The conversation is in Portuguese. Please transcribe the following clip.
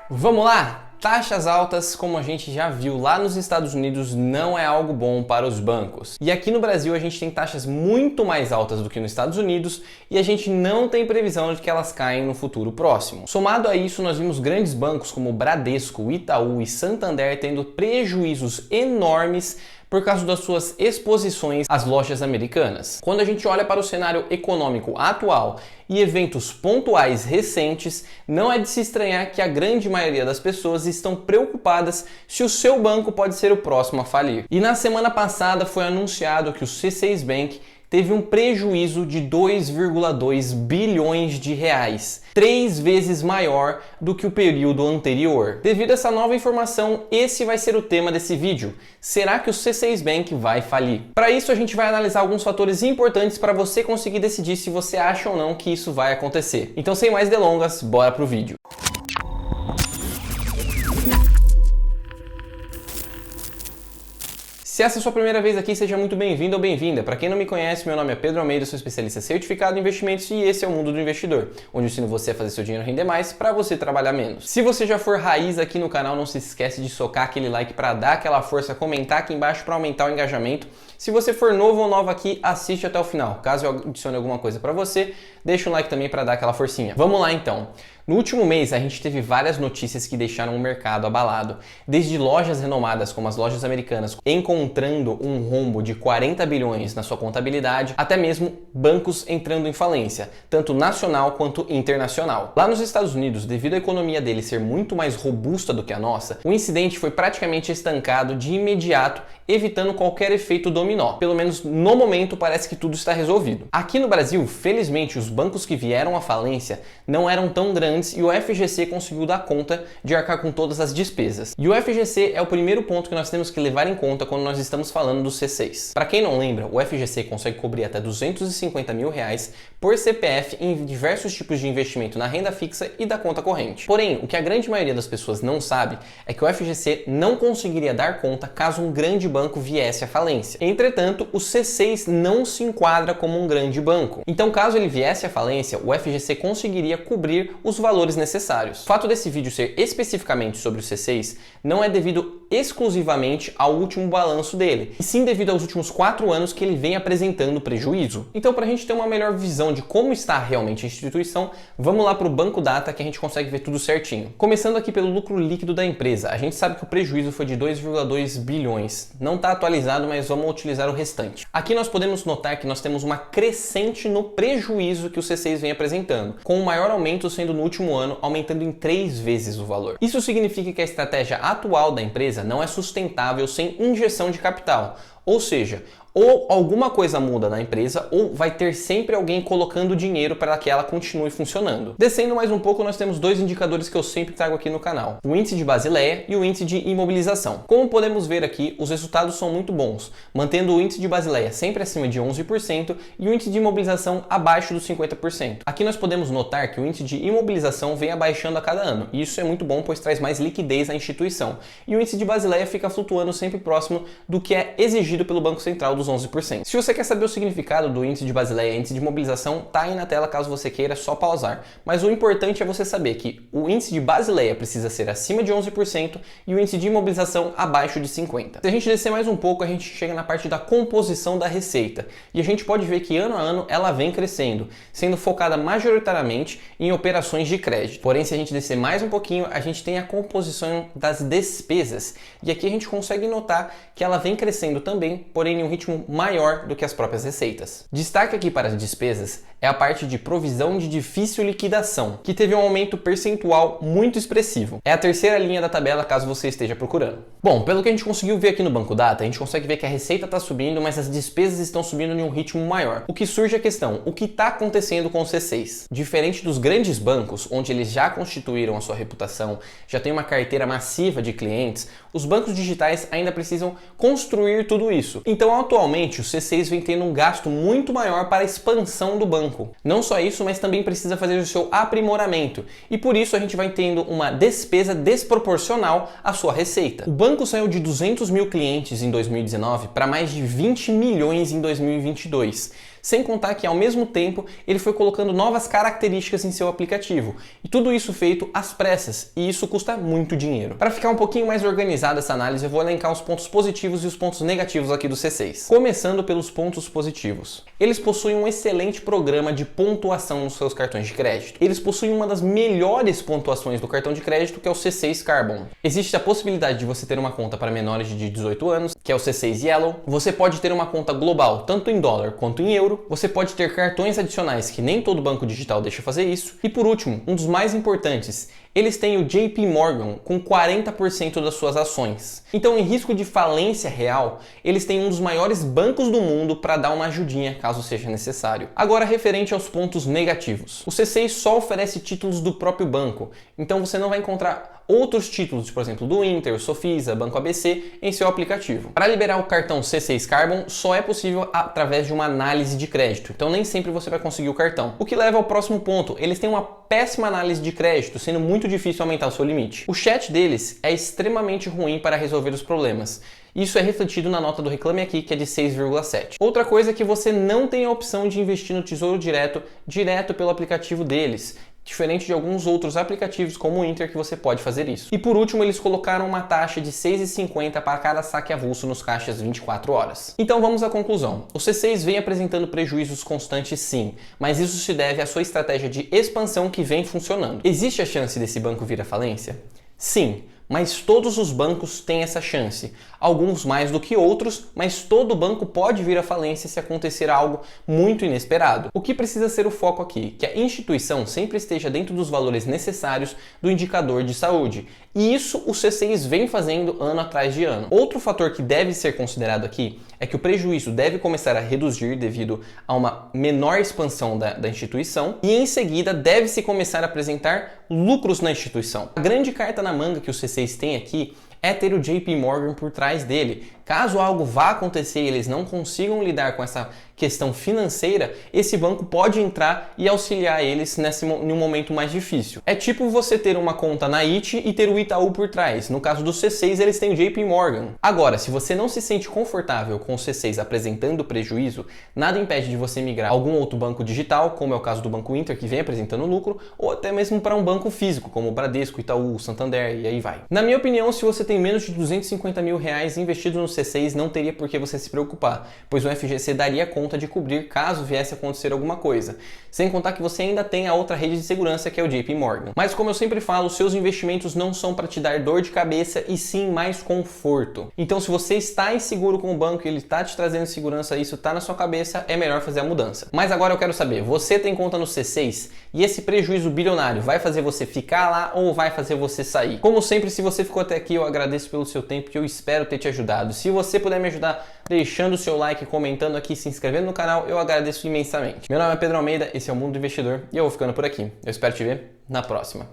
Vamos lá? Taxas altas, como a gente já viu lá nos Estados Unidos, não é algo bom para os bancos. E aqui no Brasil a gente tem taxas muito mais altas do que nos Estados Unidos e a gente não tem previsão de que elas caem no futuro próximo. Somado a isso, nós vimos grandes bancos como Bradesco, Itaú e Santander tendo prejuízos enormes por causa das suas exposições às lojas americanas. Quando a gente olha para o cenário econômico atual e eventos pontuais recentes, não é de se estranhar que a grande maioria das pessoas estão preocupadas se o seu banco pode ser o próximo a falir. E na semana passada foi anunciado que o C6 Bank teve um prejuízo de 2,2 bilhões de reais, 3 vezes maior do que o período anterior. Devido a essa nova informação, esse vai ser o tema desse vídeo. Será que o C6 Bank vai falir? Para isso, a gente vai analisar alguns fatores importantes para você conseguir decidir se você acha ou não que isso vai acontecer. Então, sem mais delongas, bora pro vídeo. Se essa é a sua primeira vez aqui, seja muito bem-vindo ou bem-vinda. Para quem não me conhece, meu nome é Pedro Almeida, sou especialista certificado em investimentos e esse é o Mundo do Investidor, onde eu ensino você a fazer seu dinheiro render mais para você trabalhar menos. Se você já for raiz aqui no canal, não se esquece de socar aquele like para dar aquela força, comentar aqui embaixo para aumentar o engajamento. Se você for novo ou nova aqui, assiste até o final. Caso eu adicione alguma coisa para você, deixa um like também para dar aquela forcinha. Vamos lá então. No último mês, a gente teve várias notícias que deixaram o mercado abalado. Desde lojas renomadas, como as lojas americanas, encontrando um rombo de 40 bilhões na sua contabilidade, até mesmo bancos entrando em falência, tanto nacional quanto internacional. Lá nos Estados Unidos, devido à economia dele ser muito mais robusta do que a nossa, o incidente foi praticamente estancado de imediato, evitando qualquer efeito dominó. Pelo menos no momento parece que tudo está resolvido. Aqui no Brasil, felizmente, os bancos que vieram à falência não eram tão grandes e o FGC conseguiu dar conta de arcar com todas as despesas. E o FGC é o primeiro ponto que nós temos que levar em conta quando nós estamos falando do C6. Para quem não lembra, o FGC consegue cobrir até 250 mil reais por CPF em diversos tipos de investimento na renda fixa e da conta corrente. Porém, o que a grande maioria das pessoas não sabe é que o FGC não conseguiria dar conta caso um grande banco viesse à falência. Entretanto, o C6 não se enquadra como um grande banco. Então, caso ele viesse à falência, o FGC conseguiria cobrir os valores necessários. O fato desse vídeo ser especificamente sobre o C6 não é devido exclusivamente ao último balanço dele, e sim devido aos últimos 4 anos que ele vem apresentando prejuízo. Então, para a gente ter uma melhor visão de como está realmente a instituição, vamos lá para o Banco Data que a gente consegue ver tudo certinho. Começando aqui pelo lucro líquido da empresa, a gente sabe que o prejuízo foi de 2,2 bilhões. Não está atualizado, mas vamos utilizar o restante. Aqui nós podemos notar que nós temos uma crescente no prejuízo que o C6 vem apresentando, com o maior aumento sendo no último ano, aumentando em 3 vezes o valor. Isso significa que a estratégia atual da empresa não é sustentável sem injeção de capital, ou seja, ou alguma coisa muda na empresa ou vai ter sempre alguém colocando dinheiro para que ela continue funcionando. Descendo mais um pouco, nós temos 2 indicadores que eu sempre trago aqui no canal: o índice de Basileia e o índice de imobilização. Como podemos ver aqui, os resultados são muito bons, mantendo o índice de Basileia sempre acima de 11% e o índice de imobilização abaixo dos 50%. Aqui nós podemos notar que o índice de imobilização vem abaixando a cada ano, e isso é muito bom, pois traz mais liquidez à instituição. E o índice de Basileia fica flutuando sempre próximo do que é exigido pelo Banco Central, dos 11%. Se você quer saber o significado do índice de Basileia e índice de mobilização, tá aí na tela caso você queira, é só pausar. Mas o importante é você saber que o índice de Basileia precisa ser acima de 11% e o índice de imobilização abaixo de 50%. Se a gente descer mais um pouco, a gente chega na parte da composição da receita. E a gente pode ver que ano a ano ela vem crescendo, sendo focada majoritariamente em operações de crédito. Porém, se a gente descer mais um pouquinho, a gente tem a composição das despesas. E aqui a gente consegue notar que ela vem crescendo também, porém em um ritmo maior do que as próprias receitas. Destaque aqui para as despesas é a parte de provisão de difícil liquidação, que teve um aumento percentual muito expressivo. É a terceira linha da tabela caso você esteja procurando. Bom, pelo que a gente conseguiu ver aqui no Banco Data, a gente consegue ver que a receita está subindo, mas as despesas estão subindo em um ritmo maior. O que surge a questão, o que está acontecendo com o C6? Diferente dos grandes bancos, onde eles já constituíram a sua reputação, já tem uma carteira massiva de clientes, os bancos digitais ainda precisam construir tudo isso. Então, atualmente, o C6 vem tendo um gasto muito maior para a expansão do banco. Não só isso, mas também precisa fazer o seu aprimoramento. E por isso a gente vai tendo uma despesa desproporcional à sua receita. O banco saiu de 200 mil clientes em 2019 para mais de 20 milhões em 2022. Sem contar que, ao mesmo tempo, ele foi colocando novas características em seu aplicativo. E tudo isso feito às pressas, e isso custa muito dinheiro. Para ficar um pouquinho mais organizada essa análise, eu vou elencar os pontos positivos e os pontos negativos aqui do C6. Começando pelos pontos positivos. Eles possuem um excelente programa de pontuação nos seus cartões de crédito. Eles possuem uma das melhores pontuações do cartão de crédito, que é o C6 Carbon. Existe a possibilidade de você ter uma conta para menores de 18 anos, que é o C6 Yellow. Você pode ter uma conta global, tanto em dólar quanto em euro. Você pode ter cartões adicionais, que nem todo banco digital deixa fazer isso. E por último, um dos mais importantes, eles têm o JP Morgan com 40% das suas ações. Então, em risco de falência real, eles têm um dos maiores bancos do mundo para dar uma ajudinha caso seja necessário. Agora, referente aos pontos negativos. O C6 só oferece títulos do próprio banco, então você não vai encontrar outros títulos, por exemplo, do Inter, Sofisa, Banco ABC, em seu aplicativo. Para liberar o cartão C6 Carbon, só é possível através de uma análise de crédito, então nem sempre você vai conseguir o cartão. O que leva ao próximo ponto, eles têm uma péssima análise de crédito, sendo muito difícil aumentar o seu limite. O chat deles é extremamente ruim para resolver os problemas. Isso é refletido na nota do Reclame Aqui, que é de 6,7. Outra coisa é que você não tem a opção de investir no Tesouro direto pelo aplicativo deles, diferente de alguns outros aplicativos como o Inter, que você pode fazer isso. E por último, eles colocaram uma taxa de 6,50 para cada saque avulso nos caixas 24 horas. Então vamos à conclusão. O C6 vem apresentando prejuízos constantes sim, mas isso se deve à sua estratégia de expansão que vem funcionando. Existe a chance desse banco vir à falência? Sim, mas todos os bancos têm essa chance. Alguns mais do que outros, mas todo banco pode vir à falência se acontecer algo muito inesperado. O que precisa ser o foco aqui? Que a instituição sempre esteja dentro dos valores necessários do indicador de saúde. E isso o C6 vem fazendo ano atrás de ano. Outro fator que deve ser considerado aqui é que o prejuízo deve começar a reduzir devido a uma menor expansão da instituição e em seguida deve-se começar a apresentar lucros na instituição. A grande carta na manga que o C6 tem aqui é ter o JP Morgan por trás dele. Caso algo vá acontecer e eles não consigam lidar com essa questão financeira, esse banco pode entrar e auxiliar eles em um momento mais difícil. É tipo você ter uma conta na IT e ter o Itaú por trás. No caso do C6, eles têm o JP Morgan. Agora, se você não se sente confortável com o C6 apresentando prejuízo, nada impede de você migrar a algum outro banco digital, como é o caso do Banco Inter, que vem apresentando lucro, ou até mesmo para um banco físico, como o Bradesco, Itaú, Santander, e aí vai. Na minha opinião, se você tem menos de 250 mil reais investidos no C6, não teria por que você se preocupar, pois o FGC daria conta de cobrir caso viesse a acontecer alguma coisa. Sem contar que você ainda tem a outra rede de segurança, que é o JP Morgan. Mas como eu sempre falo, seus investimentos não são para te dar dor de cabeça e sim mais conforto. Então se você está inseguro com o banco e ele está te trazendo segurança, isso está na sua cabeça, é melhor fazer a mudança. Mas agora eu quero saber, você tem conta no C6 e esse prejuízo bilionário vai fazer você ficar lá ou vai fazer você sair? Como sempre, se você ficou até aqui, eu agradeço pelo seu tempo, que eu espero ter te ajudado. Se você puder me ajudar deixando o seu like, comentando aqui, se inscrevendo no canal, eu agradeço imensamente. Meu nome é Pedro Almeida, esse é o Mundo do Investidor e eu vou ficando por aqui. Eu espero te ver na próxima.